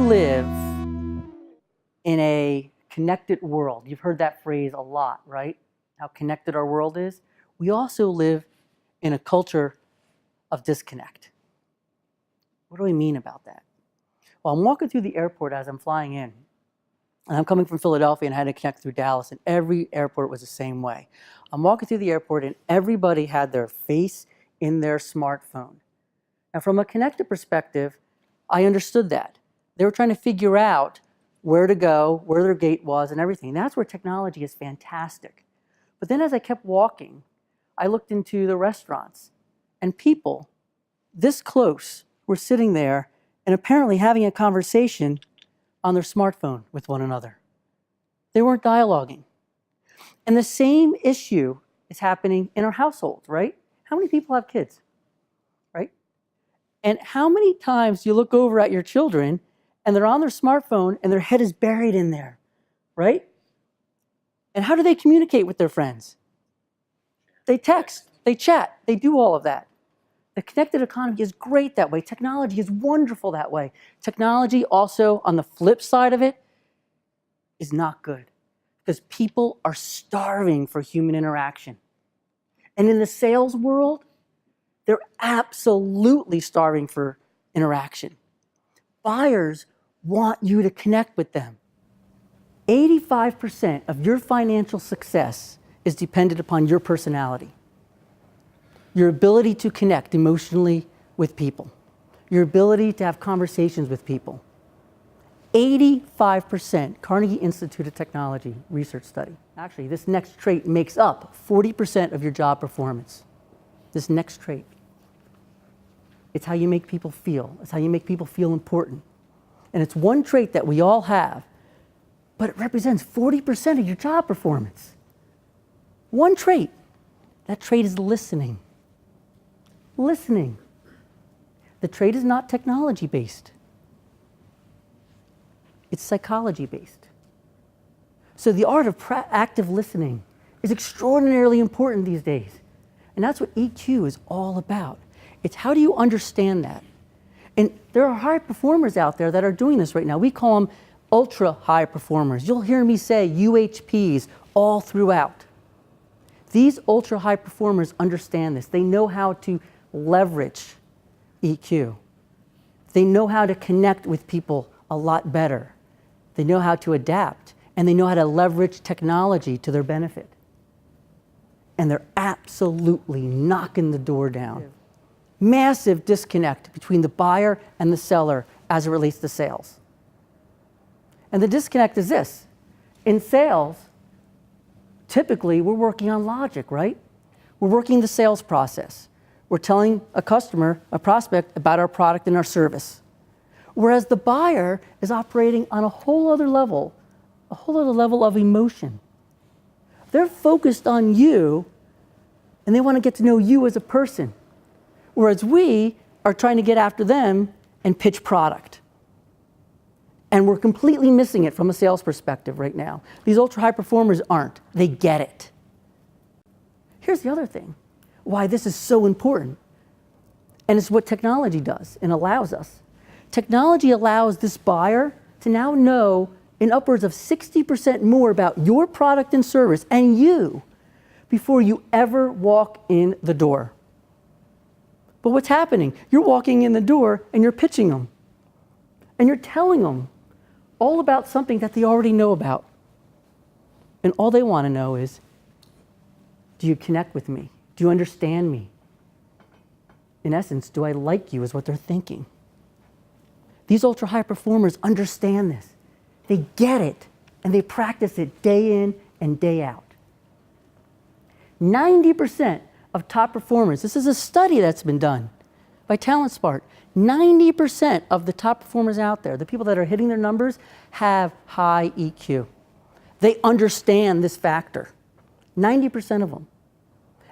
live in a connected world. You've heard that phrase a lot, right? How connected our world is. We also live in a culture of disconnect. What do I mean about that? Well, I'm walking through the airport as I'm flying in. And I'm coming from Philadelphia and I had to connect through Dallas, and every airport was the same way. I'm walking through the airport and everybody had their face in their smartphone. Now, from a connected perspective, I understood that. They were trying to figure out where to go, where their gate was, and everything. That's where technology is fantastic. But then as I kept walking, I looked into the restaurants, and people this close were sitting there and apparently having a conversation on their smartphone with one another. They weren't dialoguing. And the same issue is happening in our households, right? How many people have kids, right? And how many times do you look over at your children and they're on their smartphone and their head is buried in there, right? And how do they communicate with their friends? They text, they chat, they do all of that. The connected economy is great that way. Technology is wonderful that way. Technology also, on the flip side of it, is not good because people are starving for human interaction. And in the sales world, they're absolutely starving for interaction. Buyers want you to connect with them. 85% of your financial success is dependent upon your personality. Your ability to connect emotionally with people, your ability to have conversations with people. 85%, Carnegie Institute of Technology research study. Actually, this next trait makes up 40% of your job performance. This next trait. It's how you make people feel. It's how you make people feel important. And it's one trait that we all have, but it represents 40% of your job performance. One trait. That trait is listening. Listening. The trait is not technology-based. It's psychology-based. So the art of active listening is extraordinarily important these days. And that's what EQ is all about. It's how do you understand that? And there are high performers out there that are doing this right now. We call them ultra high performers. You'll hear me say UHPs all throughout. These ultra high performers understand this. They know how to leverage EQ. They know how to connect with people a lot better. They know how to adapt, and they know how to leverage technology to their benefit. And they're absolutely knocking the door down. Massive disconnect between the buyer and the seller as it relates to sales. And the disconnect is this. In sales, typically we're working on logic, right? We're working the sales process. We're telling a customer, a prospect, about our product and our service. Whereas the buyer is operating on a whole other level of emotion. They're focused on you, and they want to get to know you as a person. Whereas we are trying to get after them and pitch product. And we're completely missing it from a sales perspective right now. These ultra-high performers aren't. They get it. Here's the other thing. Why this is so important. And it's what technology does and allows us. Technology allows this buyer to now know in upwards of 60% more about your product and service and you before you ever walk in the door. But what's happening? You're walking in the door and you're pitching them. And you're telling them all about something that they already know about. And all they want to know is, do you connect with me? Do you understand me? In essence, do I like you is what they're thinking. These ultra-high performers understand this. They get it, and they practice it day in and day out. 90% of top performers, this is a study that's been done by TalentSmart, 90% of the top performers out there, the people that are hitting their numbers, have high EQ. They understand this factor, 90% of them.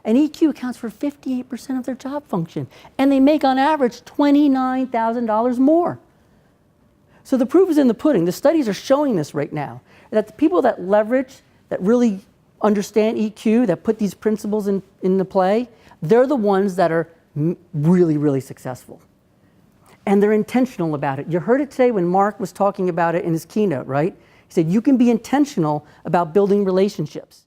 And EQ accounts for 58% of their job function. And they make on average $29,000 more. So the proof is in the pudding. The studies are showing this right now. That the people that leverage, that really understand EQ, that put these principles into play, they're the ones that are really, really successful. and they're intentional about it. You heard it today when Mark was talking about it in his keynote, right? He said, you can be intentional about building relationships.